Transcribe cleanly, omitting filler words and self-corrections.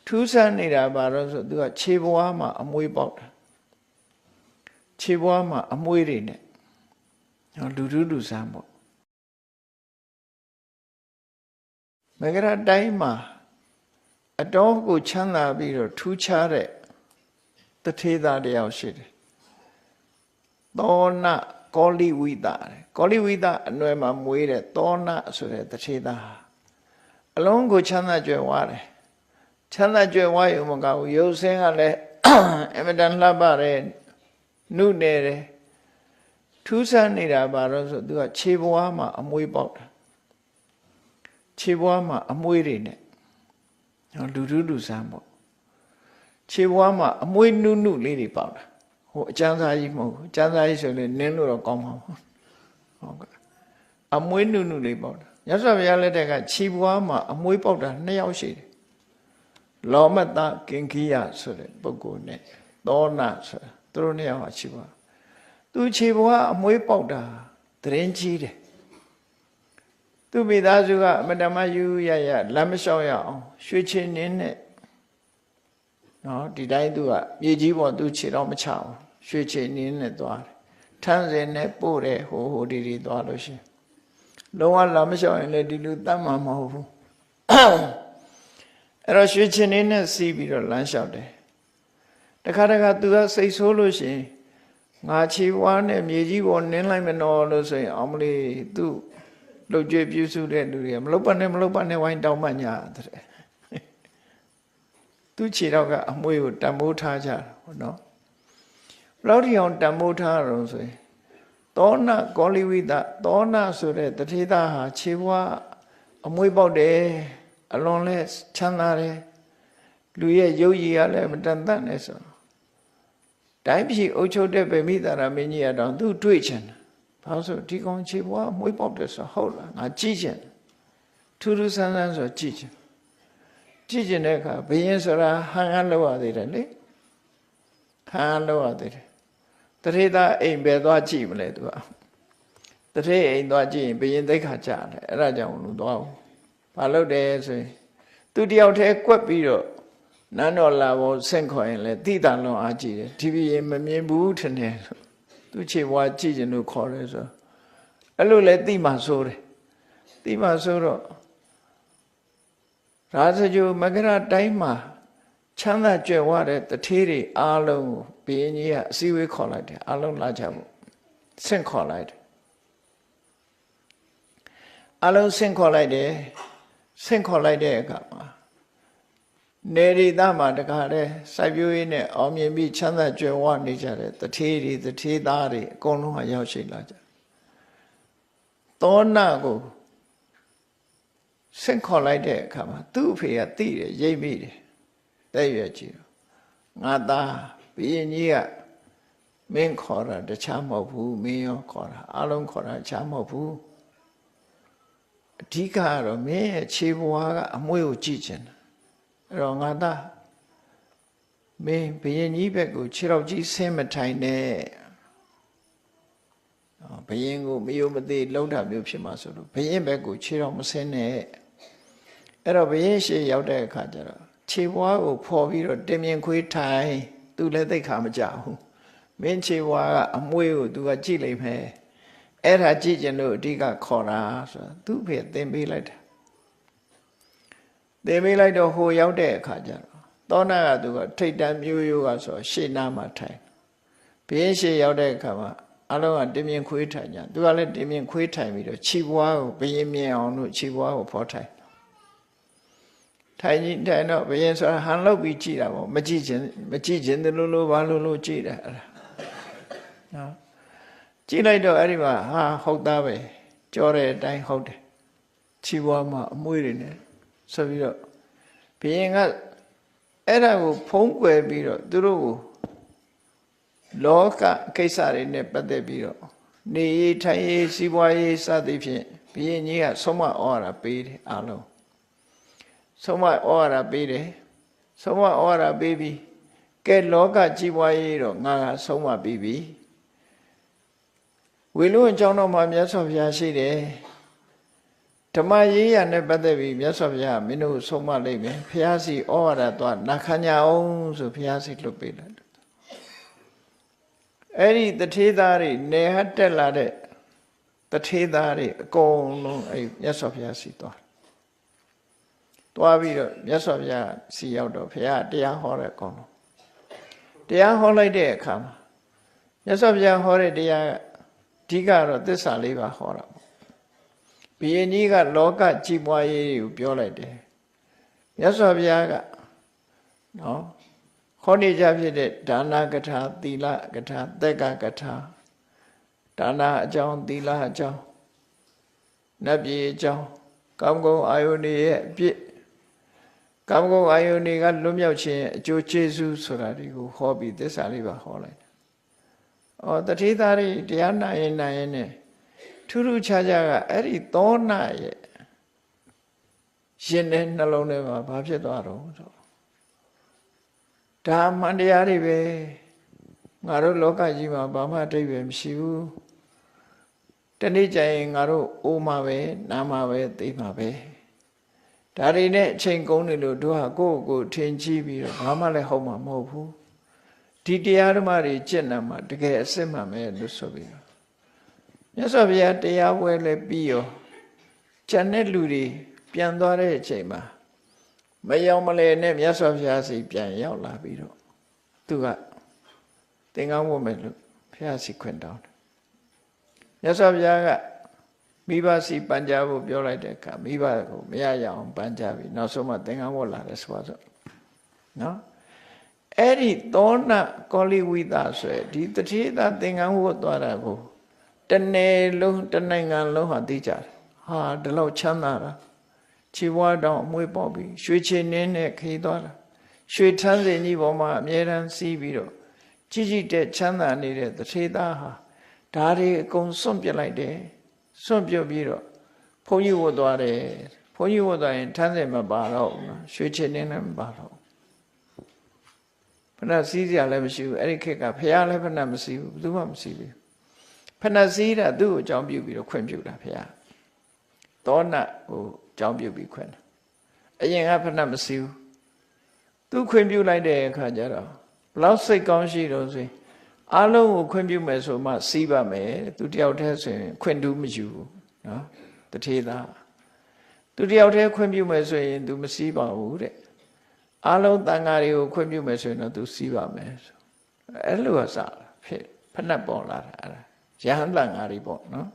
ထူးဆန်းနေတာဘာလို့ဆိုသူကခြေဘွားမှာအမွှေးပေါက်တာခြေဘွားမှာအမွှေးတွေနဲ့လူဆန်းပေါ့မဂရတိုင်းမှာအတော်ကိုချမ်းသာပြီးတော့ထူးခြားတဲ့တထေးသားတယောက်ရှိတယ်သောနကောလိဝိတကောလိဝိတအနွယ်မှာမွေးတဲ့သောနဆိုတဲ့တထေးသားအလုံးကိုချမ်းသာကြွယ်ဝတယ်ချမ်းသာကြွယ်ဝရုံမကဘူးရုပ်ဆင်းကလည်းအမတန်လှပတယ်နုနယ်တယ်ထူးဆန်းနေတာဘာလို့ဆိုသူကခြေဘွားမှာအမွှေးပေါက်တာခြေဘွားမှာအမွှေးတွေနဲ့လူဆန်းပေါ့ခြေဘွားမှာအမွှေးနုလေးတွေပေါက်တာဟိုအကျန်းစားကြီးမဟုတ်ဘူးအကျန်းစားကြီးဆိုရင်နင်းလို့တော့ကောင်းမှာမဟုတ်ဟုတ်ကဲ့အမွှေးနုလေးပေါက်တာမြတ်စွာဘုရားလက်ထက်ကခြေဘွားမှာအမွှေးပေါက်တာ2ယောက်ရှိတယ်လောမတကင်ခိယဆိုတဲ့ပုဂ္ဂိုလ်နဲ့သောနဆိုတာသူတို့2ယောက်ဟာခြေဘွားသူခြေဘွားအမွှေးပေါက်တာသရင်ကြီးတယ်သူမိသားစုကအမတမယူရလမ်းမလျှောက်ရအောင်ရွှေချင်းနင်းနဲ့ဒီတိုင်းသူကမြေကြီးပေါ်သူခြေတော့မချအောင်ရွှေချင်းနင်းနဲ့သွားတယ်ထန်းစင်နဲ့ပို့တယ်ဟိုဒီသွားလို့ရှိရင်လုံးဝလမ်းမလျှောက်ရင်လည်းဒီလူတတ်မှာမဟုတ်ဘူးအဲ့တော့ရွှေချင်းနင်းနဲ့စီးပြီးတော့လမ်းလျှောက်တယ်တခါသူကစိတ်ဆိုးလို့ရှိရင်ငါခြေဝါးနဲ့မြေကြီးပေါ်နင်းလိုက်မနော်လို့ဆိုရင်အောင်မလေးသူ့လှုပ်ကြွေးပြုစုတဲ့လူတွေကမလုပ်ပါနဲ့ဝိုင်းတောင်းမှညာတဲ့သူခြေတော့ကအမွှေးကိုတန်ဖိုးထားကြတာဟုတ်နော်ဘယ်လောက်ထိအောင်တန်ဖိုးထားတော့ဆိုရင်သောနကောလိဝိတသောနဆိုတဲ့တထေးသားဟာခြေဘွားအမွှေးပေါက်တယ်အလွန်လဲချမ်းသာတယ်လူရဲ့ရုပ်ရည်ကလည်းမတန်တတ်နဲ့ဆိုတိုင်းပြည်အုပ်ချုပ်တဲ့ဗေမိတာရမင်းကြီးကတော့သူတွေ့ချင်တယ်ဘာလို့ဆိုဒီကောင်ခြေဘွားမွေးပေါက်တယ်ဆိုဟုတ်လားငါကြည့်ချင်ထူးဆန်းဆိုကြည့်ချင်တဲ့အခါဘယင်းဆိုတာဟန်လောက်ရသေးတယ်လေဟန်လောက်ရသေးတယ်တထေးသားအိမ်ပဲသွားကြည့်မလဲသူကတထေးအိမ်သွားကြည့်ရင်ဘယင်းသိက္ခာကျတယ်အဲ့ဒါကြောင့်လူသွားဘူးဘာလို့တယ်ဆိုရင်သူတယောက်တည်းကွက်ပြီးတော့နန်းတော်လာဖို့ဆင့်ခေါ်ရင်လေတိတန်လွန်အားကြည့်တယ်ဒီဘယင်းမမြင်ဘူးထင်တယ်သူခြေဘွားကြည့်ခြင်းလို့ခေါ်တယ်ဆိုအဲ့လိုလဲတိမှဆိုတယ်တိမှဆိုတော့ရာဇဂိုမဂရတိုင်းမှာချမ်းသာကြွယ်ဝတဲ့တထေးတွေအားလုံးကိုဘုရင်ကြီးကအစည်းအဝေးခေါ်လိုက်တယ်အားလုံးလာကြဖို့ဆင့်ခေါ်လိုက်တယ်အားလုံးဆင့်ခေါ်လိုက်တဲ့အခါမှာနေရီသားမှာတခါတည်းစိုက်ပျိုးရေးနဲ့အောင်မြင်ပြီးချမ်းသာကြွယ်ဝနေကြတဲ့တထေးသားတွေအကုန်လုံးဟာရောက်ရှိလာကြသောနကိုဆင့်ခေါ်လိုက်တဲ့အခါမှာသူ့အဖေကသိတယ်ရိပ်မိတယ်တဲ့ရွယ်ကြည့်တော့ငါသားဘုရင်ကြီးကမင်းခေါ်တာတခြားမဟုတ်ဘူးမင်းရောခေါ်တာအလုံးခေါ်တာတခြားမဟုတ်ဘူးအဓိကကတော့မင်းရဲ့ခြေဘွားကအမွှေးကိုကြည့်ချင်တယ်အဲ့တော့ငါသားမင်းဘုရင်ကြီးဘက်ကိုခြေတော်ကြီးဆင်းမထိုင်နဲ့ဘုရင်ကိုမယုံမသိလှုပ်တာမျိုးဖြစ်မှာဆိုလို့ဘုရင်ဘက်ကိုခြေတော်မဆင်းနဲ့အဲ့တော့ဘုရင်ရှေ့ရောက်တဲ့အခါကျတော့ခြေဘွားကိုဖော်ပြီးတော့တင်မြင်ခွေးထိုင်သူလည်းသိခါမကြဘူးမင်းခြေဘွားကအမွှေးကိုသူကကြည့်လိုက်မယ်အဲ့ဒါကြည့်ကျင်လို့အဓိကခေါ်တာဆိုတာသူ့ဖေသင်ပေးလိုက်တာသင်ပေးလိုက်တော့ဟိုရောက်တဲ့အခါကျတော့သောနာကသူကထိတ်တန့်မျိုးရိုးကဆိုရှေ့နားမှာထိုင်ဘုရင်ရှေ့ရောက်တဲ့အခါမှာအလုံးကတင်မြင်ခွေးထိုင်ကြသူကလည်းတင်မြင်ခွေးထိုင်ပြီးတော့ခြေဘွားကိုဘုရင်မြင်အောင်လို့ခြေဘွားကိုဖော်ထိုင်တော့ဘုရင်ဆိုတာဟန်လောက်ပြီးကြည့်တာပေါ့မကြည့်ခြင်းတလို့ဘာလို့ကြည့်တာအဲ့ဒါနော်ကြည့်လိုက်တော့အဲ့ဒီမှာဟာဟုတ်သားပဲကြောတဲ့အတိုင်းဟုတ်တယ်ခြေဘွားမှာအမွှေးတွေနဲ့ဆိုပြီးတော့ဘုရင်ကအဲ့ဒါကိုဖုံးကွယ်ပြီးတော့သူတို့ကိုလောကကိစ္စတွေနဲ့ပတ်သက်ပြီးတော့နေရေးထိုင်ရေးစီးပွားရေးစသည်ဖြင့်ဘုရင်ကြီးကဆုံးမဩဝါဒပေးတယ်အားလုံးဆုံးမဩဝါဒပေးတယ်ဆုံးမဩဝါဒပေးပြီးကဲလောကကြီးပွားရေးတော့ငါကဆုံးမပြီးပြီဝေလူအကြောင်းတော်မှာမြတ်စွာဘုရားရှိတယ် ဓမ္မရေးရနဲ့ပတ်သက်ပြီးမြတ်စွာဘုရားမင်းတို့ဆုံးမလိုက်မယ်ဘုရားစီဩဝါဒသွားနာခံကြအောင်ဆိုဘုရားစီလွတ်ပေးလိုက်အဲ့ဒီတထေးသားတွေနေဟတက်လာတဲ့တထေးသားတွေအကုန်လုံးအဲ့မြတ်စွာဘုရားစီသွားပြီးတော့မြတ်စွာဘုရားစီရောက်တော့ဘုရားတရားဟောတဲ့အကောင်လုံးတရားဟောလိုက်တဲ့အခါမှာမြတ်စွာဘုရားဟောတဲ့တရားအဓိကတော့သစ္စာလေးပါဟောတာဘုရင်ကြီးကလောကကြီးပွားရေးကိုပြောလိုက်တယ်မြတ်စွာဘုရားကနော်ခေါ်နေကြဖြစ်တဲ့ဒါနကထာသီလကထာသက်ကကထာဒါနအကြောင်းသီလအကြောင်းနတ်ပြည်အကြောင်းကောင်းကုန်းအာယုန်ရဲ့အပြစ်ကောင်းကုန်းအာယုန်ကလွတ်မြောက်ခြင်းအကျိုးကျေးဇူးဆိုတာဒီကိုဟောပြီးသစ္စာလေးပါဟောလိုက်တယ်။အော်တတိသားတွေတရားနာရင်နဲ့ထူးထူးခြားခြားကအဲ့ဒီသောနာရဲ့ရှင်တဲ့နှလုံးထဲမှာဘာဖြစ်သွားတော့ဆိုဒါမှန်တရားတွေပဲငါတို့လောကကြီးမှာဘာမှအဓိပ္ပာယ်မရှိဘူးတနေ့ကျရင်ငါတို့အိုးမှာပဲနားမှာပဲသိမှာပဲဒါတွေနဲ့အချိန်ကုန်နေလို့တို့ဟာကိုယ့်ကိုယ်ထင်ကြီးပြီးတော့ဘာမှလည်းဟုတ်မှာမဟုတ်ဘူးဒီတရားဓမ္မတွေကျင့်နေမှာတကယ်အစစ်မှန်ပဲလို့ဆိုပြီးတော့မြတ်စွာဘုရားတရားပွဲလည်းပြီးရောကျန်တဲ့လူတွေပြန်သွားတဲ့အချိန်မှာမယောင်မလဲနဲ့မြတ်စွာဘုရားစီပြန်ရောက်လာပြီးတော့သူကသင်္ကန်းဝတ်မယ်လို့ဘုရားစီခွင့်တောင်းတယ်မြတ်စွာဘုရားကမိဘစီပန်ကြဖို့ပြောလိုက်တဲ့အခါမိဘကိုမရရအောင်ပန်ကြပြီနောက်ဆုံးမှသင်္ကန်းဝတ်လာတယ်ဆိုတော့နော်အဲ့ဒီသောဏကောလိဝိသဆိုရယ်ဒီတတိယသင်္ကန်းဝတ်သွားတာကိုတနယ်လုံးတနိုင်ငံလုံးဟာသိကြတယ်ဟာဒီလောက်ချမ်းသာတာခြေဘွားတောင်အမွေးပေါက်ပြီးရွှေချေနင်းနဲ့ခေးသွားတာရွှေထန်းစင်ကြီးပေါ်မှာအမြဲတမ်းစီးပြီးတော့ကြီးတဲ့ချမ်းသာနေတဲ့တထေသားဟာဒါတွေအကုန်စွန့်ပြစ်လိုက်တယ်စွန့်ပြစ်ပြီးတော့ဘုန်းကြီးဝတ်သွားတယ်ဘုန်းကြီးဝတ်သွားရင်ထန်းစင်မပါတော့ဘူးရွှေချေနင်းလည်းမပါတော့ဖဏစီးစရာလည်းမရှိဘူးအဲ့ဒီခေတ်ကဖះလည်းဖဏမစီးဘူးဘယ်သူမှမစီးဘူးဖဏစီးတာသူ့ကိုအကြောင်းပြုပြီးတော့ခွင့်ပြုတာဖះသောဏကိုအကြောင်းပြုပြီးခွင့်အရင်ကဖဏမစီးဘူးသူခွင့်ပြုလိုက်တဲ့အခါကျတော့ဘလောက်စိတ်ကောင်းရှိတော့ဆိုရင်အားလုံးကိုခွင့်ပြုမယ်ဆိုမှစီးပါမယ်သူတယောက်တည်းဆိုရင်ခွင့်တူးမယူဘူးနော်တထေသားသူတယောက်တည်းခွင့်ပြုမယ်ဆိုရင် तू မစီးပါဘူးတဲ့အားလုံးတန်ဃာတွေကိုခွင့်ပြုမယ်ဆိုရင်တော့ तू စီးပါမယ်ဆိုအဲ့လိုကစဖြစ်ဖဏတ်ပေါ်လာတာအဲ့ဒါရဟန်းတန်ဃာတွေပေါ့နော်